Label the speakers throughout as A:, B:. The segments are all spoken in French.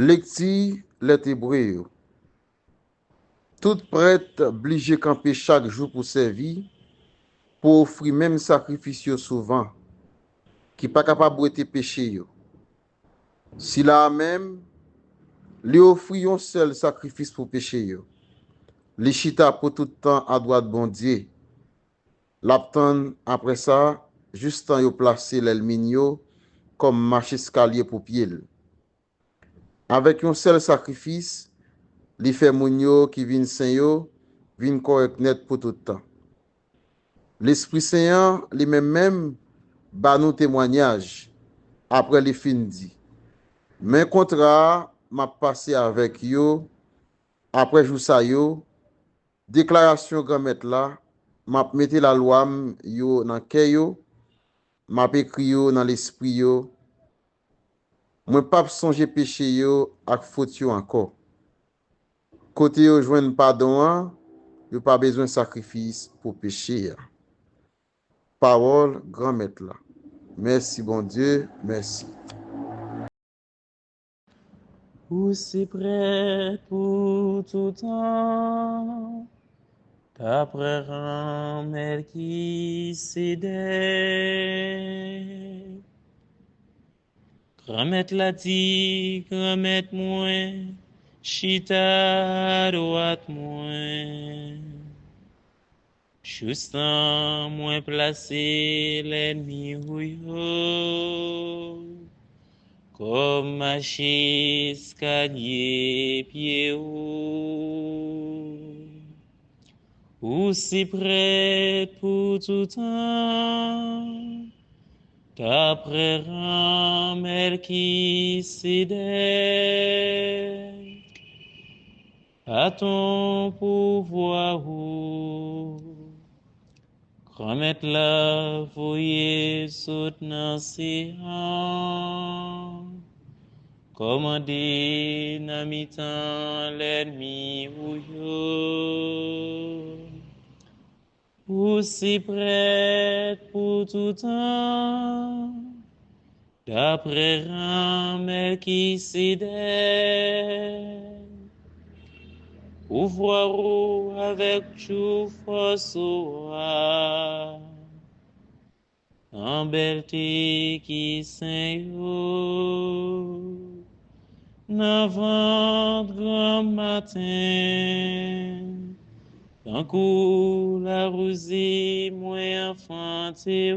A: Lecture les Hébreux. Tout prêtre obligé camper chaque jour pour servir, pour offrir même sacrifice souvent, qui pas capable de péché. Si là même, lui offrir un seul sacrifice pour péché. Li chita pour tout temps à droite bon Dieu. L'aptan après ça, juste temps yo placé l'elminio comme marche escalier pour pied. Avec un seul sacrifice, li fait moun yo qui vin saint yo, vin correct net pour tout temps. L'Esprit Saint lui-même ba nous témoignage après les fin dit. Mais contrat m'a passé avec yo après jou sa yo, déclaration grand maître là, m'a mette la loi yo dans cœur yo, m'a écrit yo dans l'esprit yo. Moi pas songer péché yo ak faute yo encore. Côté yo joindre pardon, yo pas besoin de sacrifice pour péché. Parole grand maître là. Merci bon Dieu, merci.
B: Aussi prêt pour tout temps, d'après Melchisedec. Grand-mère l'a dit, grand-mère moi, chita à droite moi. Justin moi placé l'ennemi ou comme ma chaise cagné pied ou si près pour tout temps, d'après Melchisedec, à ton pouvoir remettre la fouille soutenant ses hanches, commander n'imitant l'ennemi ou si prêt pour tout temps, d'après Melchisedec, ouvre avec tout force en belté qui saint n'avant grand matin, tant que la rosée moins enfanté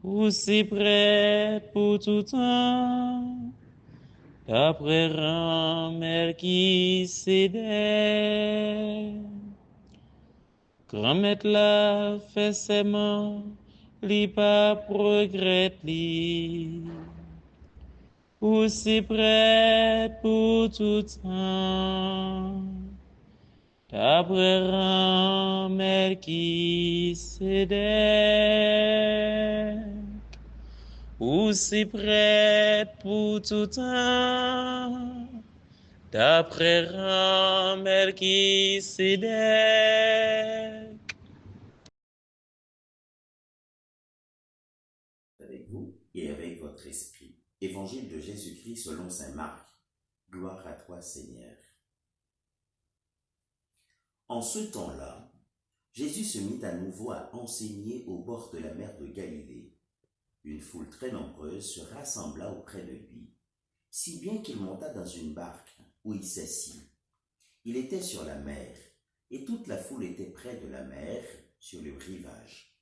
B: ou si prête pour tout temps, d'après Melchisedec. Grand-mère la fait seulement, li pas progrette li, ou si prête pour tout temps, d'après Melchisedec. Aussi prête pour tout temps, d'après Melchisedec.
C: Avec vous et avec votre esprit. Évangile de Jésus-Christ selon saint Marc. Gloire à toi, Seigneur. En ce temps-là, Jésus se mit à nouveau à enseigner au bord de la mer de Galilée. Une foule très nombreuse se rassembla auprès de lui, si bien qu'il monta dans une barque où il s'assit. Il était sur la mer, et toute la foule était près de la mer, sur le rivage.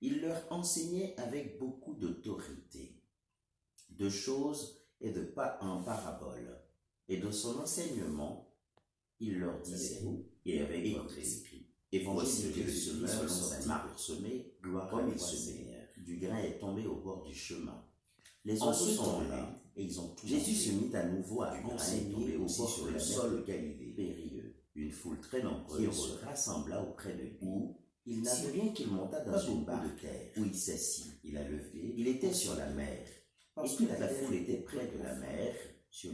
C: Il leur enseignait avec beaucoup d'autorité, de choses et de pas en parabole, et de son enseignement, il leur disait, et avec votre esprit, Évangile de Jésus selon saint Marc, pour semer, gloire à toi, Seigneur. Du grain est tombé au bord du chemin. Les oiseaux sont venus, et ils ont tout Jésus se mit à nouveau à enseigner aussi sur le sol de Galilée, périlleux. Une foule très nombreuse se rassembla auprès de lui, où il n'avait rien qu'il monta dans une barque où il s'assit. Il a levé, il était sur la mer, et toute la foule était près de la mer.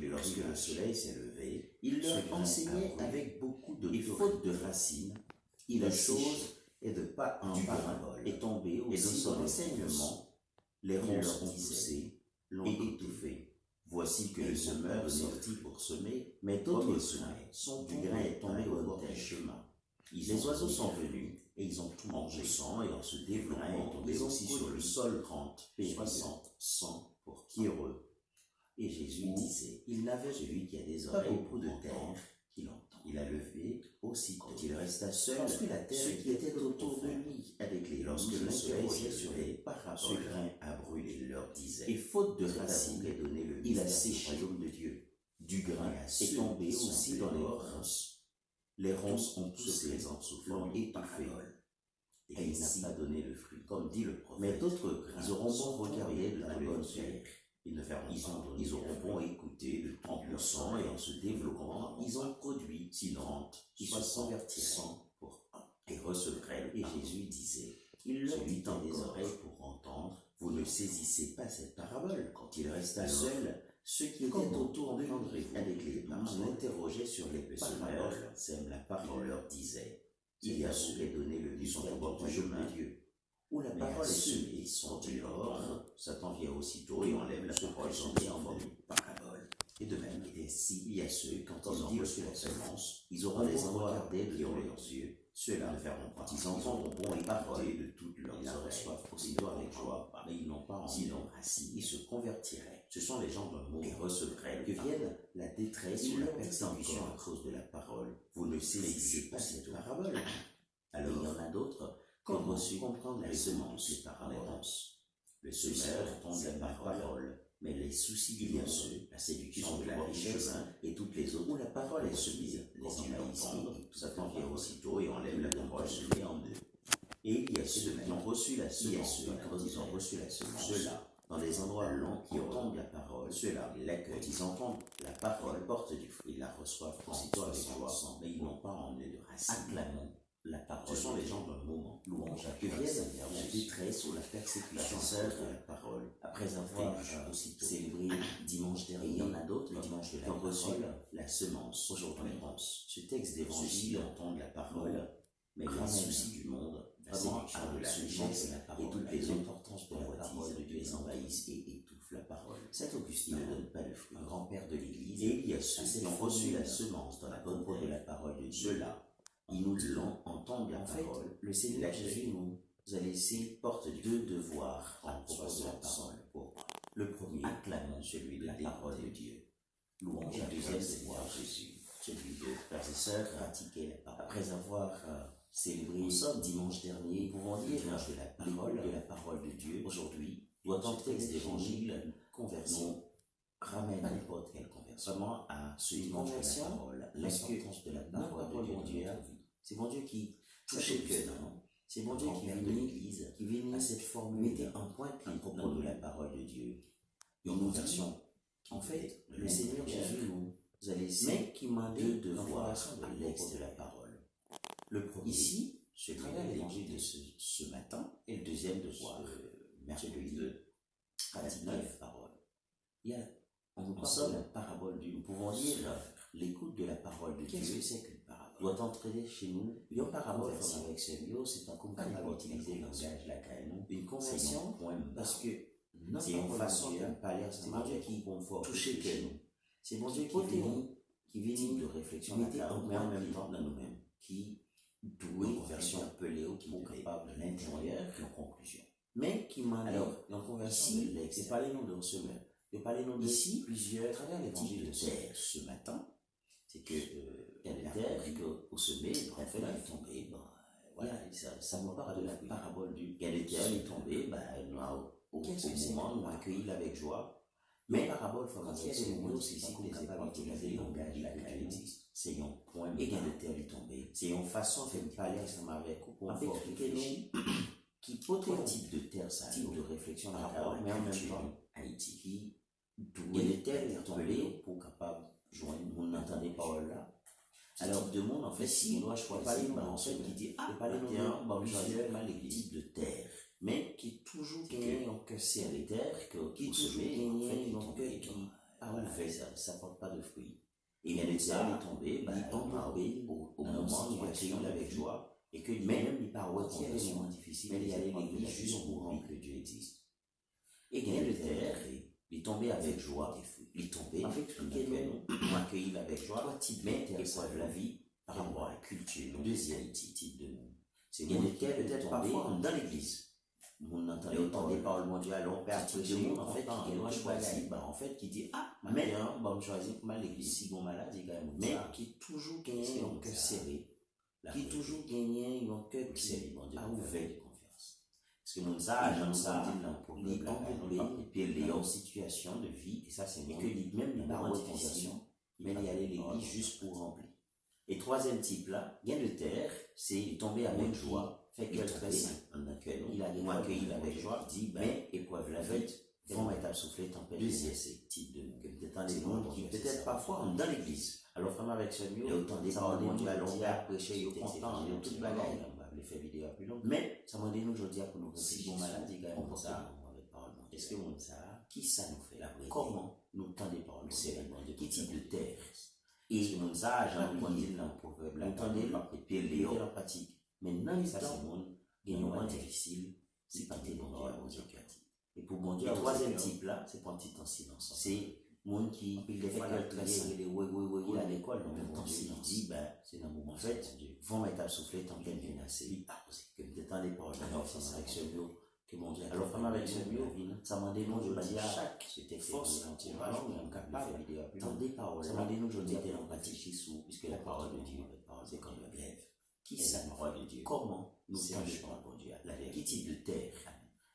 C: Lorsque le soleil s'est levé, il leur enseignait avec beaucoup d'autorité. Et faute de racines, il a chose et de pas en parabole est tombé aussi, et de son enseignement, les ronces ont poussé, l'ont étouffé. Mais d'autres grains sont du grain est tombé au bord du chemin. Les oiseaux sont venus et ils ont tout mangé. Et en se développant, ils ont aussi sur le sol 30, 60, 100 pour qui heureux. Et Jésus disait, il n'avait celui qui a des oreilles beaucoup de terre qu'il entend. Il a levé aussi quand il resta seul, lorsque la terre ceux qui étaient autour de lui avec les lorsque le soleil s'est sur les paraboles, ce grain a brûlé, il leur disait, et faute de racines, il a séché du royaume de Dieu. Du grain est tombé aussi dans les ronces. Les ronces ont poussé sous forme étouffée, et il n'a pas donné le fruit, comme dit le prophète. Mais d'autres grains, ils auront beau regarder de la bonne terre, ils ne feront pas, ils auront beau écouter de en poussant et en se développant, ils ont produit, sinon, ils se convertiraient 100 pour 1 et recevraient. Et Jésus disait, il leur dit dans des oreilles pour entendre, vous ne saisissez pas cette parabole. Quand il resta seul, ceux qui étaient autour de lui avec les mains l'interrogeaient sur les paroles, sème la parole, leur disait, il y a ceux qui ont donné le mystère du royaume de Dieu, où la parole est semée, sont dehors, Satan vient aussitôt et enlève la parole semée en forme de parabole. Et de même, et si il y a ceux, quand ils ont reçu la semence, ils auront des regarder de leurs yeux, ceux-là ne feront pas. Ils entendront bon et parler de toutes leurs oreilles, aussitôt avec joie, mais ils n'ont pas en sinon assis, ils se convertiraient. Ce sont les gens d'un monde et recevraient que vienne la détresse ou la persécution à cause de la parole. Vous ne saisissez pas cette parabole. Alors il y en a d'autres qui ont reçu comprendre la semence, les paroles. Le semeur entend la parole, mais les soucis du monde, la séduction de la richesse et toutes les autres, où la parole est semée, les envahissants, Satan vient aussitôt et enlève la parole semée en eux. Et il y a ceux qui ont reçu la semence, quand ils ont reçu la semence, ceux-là, dans les endroits longs qui entendent la parole, ceux-là, l'accueillent, ils entendent la parole, portent du fruit, ils la reçoivent aussitôt avec joie, mais ils n'ont pas en eux de racine. Acclamons la parole. Ce sont les gens d'un moment, louange, que viennent la détresse ou la persécution de la parole, après avoir aussitôt célébré dimanche dernier. Il y en a d'autres, le dimanche de la parole, reçu la semence, aujourd'hui pense. Ce texte d'évangile entendent la parole, mais les soucis du monde, vraiment à de la richesse et toutes les importances de la parole de Dieu les envahissent et étouffent la parole. Saint Augustin ne donne pas le fruit, un grand-père de l'Église, et il y a ceux qui ont reçu la semence dans la bonne voie de la parole de Dieu. Ceux-là, ils nous entendent la parole. Le Seigneur Jésus nous a laissé porte deux devoirs en propos de la parole. Le premier, acclamons celui de la parole de Dieu. Louange. Le deuxième devoir, Jésus, celui de frères et sœurs, pratiquer la parole. Après avoir célébré dimanche dernier, nous pouvons dire de la parole de Dieu. Aujourd'hui, doit entrer texte d'évangile, conversion, ramène n'importe quelle conversion, vraiment à ce dimanche de la parole, l'importance de la parole de Dieu. C'est bon Dieu qui touche le cœur, c'est bon Dieu qui vient de l'Église, qui vient à cette formule, mettez un point à propos de la parole de Dieu, une conversion. En fait, le Seigneur Jésus nous a laissé, mais qui m'a deux devoirs à l'ex de la parole. Le premier, ici, je travers l'évangile de ce matin, et le deuxième devoir, celui de pratiquer la parole. Il y a en somme la parabole du. Nous pouvons dire l'écoute de la parole de Dieu. Qu'est-ce que c'est qu'une parabole? Doit entrer chez nous. Une parabole, comme avec Seigneur, c'est un compagnon pour utiliser le langage lacanique. Une conversion, parce que c'est une façon de parler, c'est mon Dieu qui touche chez nous. C'est mon Dieu qui vient de réflexion, mais en même temps dans nous-mêmes, qui doué une conversion appelée ou qui est capable de l'intérieur en conclusion. Mais qui m'a alors, en conversion, c'est pas les noms de semeur. Je vais parler non ici plusieurs à travers l'évangile de terre ce matin. C'est que il y a des terres au sommet, en fait, elle est tombée. Voilà, ça me parle de la parabole du. Il y a des terres, elle est tombée, au moment, nous accueillis avec joie. Mais parabole, quand il y a des mots, c'est ici que les écoles utiliser le langage laquelle existe. C'est un point, et il y a des terres, elle est tombée. C'est une façon de parler ensemble avec expliquer qui peut être un type de terre, ça, type de réflexion par rapport, mais en même temps, Haïti qui et les terres est tombé pour capable joindre, vous n'entendez pas là. Alors, de monde, en fait, si on doit choisir, en fait, qui dit, pas les noms, plusieurs types de terre, mais qui toujours gagné, donc, c'est les terres, qui toujours gagné, donc, qui, voilà, ça porte pas de fruits. Et bien, les terres, est tombé, au moment où on accueille avec joie, et que même les paroles qui sont moments difficiles, mais il y a l'église juste pour rendre que Dieu existe. Et bien, les terres, il est tombé avec joie des fruits. il tombait, nous accueillir avec joie, trois types d'épreuves la vie par rapport à la culture. Deuxième type de monde. C'est qu'il y a peut-être parfois dans l'église. On entendait autant des paroles mondiales, on perd tout le monde, en fait, qui doit choisir, en fait, qui dit, ah, mais, bon, choisir pour l'église, si bon malade, il quand même, mais qui toujours gagné un cœur serré, qui toujours gagné un cœur serré, à ouvert de confiance. Parce que mon ça, j'en ça, il est embourbé, et puis il est en situation de vie, et ça, c'est que même les parents difficiles, mais il y allait l'église juste pour remplir. Et troisième type là, gain de terre, c'est tomber avec joie. Fait que très simple. Il a accueilli avec joie, dit, mais épreuve la veille, vont être soufflé, tempête. Deuxième type de monde. Peut-être des mondes qui peut-être parfois dans l'église. Alors, vraiment avec ce mieux, autant des paroles mondiales, on va prêcher, ils sont contents, ils ont toute bagaille. On va les faire vidéo plus long. Mais, ça m'a dit nous aujourd'hui pour nous réfléchir. Si bon maladie, quand même, ça, est-ce que mon ça, qui ça nous fait la vraie? Comment nous tend des paroles? C'est qui type de terre? Et mon ça, j'en ai dit dans le proverbe, l'entendez, et puis les empathiques. Mais dans les temps, il y a un moment difficile, c'est pas tes bon Dieu à vos cœurs. Et pour bon Dieu, le troisième type là, c'est pour un petit en silence. C'est monde qui, il est fait très simple, il a l'école, donc le temps silence. Dit, ben, c'est dans le moment. En fait, vont mettre à souffler tant qu'elle vient assez, que peut-être dans les paroles, alors, c'est avec ce mot, que mon Dieu, alors, vraiment avec ce mot, ça m'a dit, non, je vais dire, chaque force, encourage, on est capable, dans des paroles, ça m'a dit, non, je dis, t'es l'empathie chez sous, puisque la parole de Dieu, c'est comme le grève. Qui est la parole de Dieu? Comment nous tendons pour Dieu? La qui type de terre?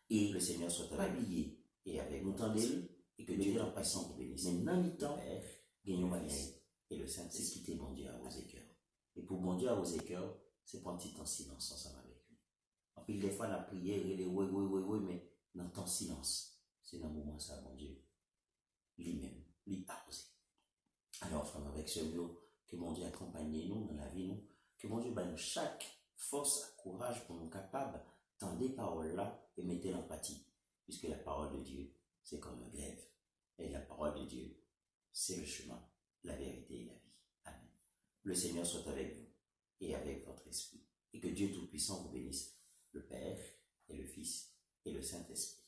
C: Et le Seigneur soit habillé et avec nous tendez et que Dieu en passant vous bénisse. Mais dans le temps, gagnons la vie et le Saint c'est quitter mon Dieu à vos écœurs. Et pour mon Dieu à vos écœurs, c'est pour un petit temps silence ensemble avec lui. En plus, des fois, la prière, il est oui, mais dans le temps silence, c'est dans le moment ça, mon Dieu, lui-même, lui arrosé. Alors, frère, avec ce mot, que mon Dieu accompagne nous dans la vie, nous. Que mon Dieu donne chaque force, courage pour nous capables d'entendre des paroles-là et mettre l'empathie. Puisque la parole de Dieu, c'est comme un glaive. Et la parole de Dieu, c'est le chemin, la vérité et la vie. Amen. Le Seigneur soit avec vous et avec votre esprit. Et que Dieu Tout-Puissant vous bénisse, le Père et le Fils et le Saint-Esprit.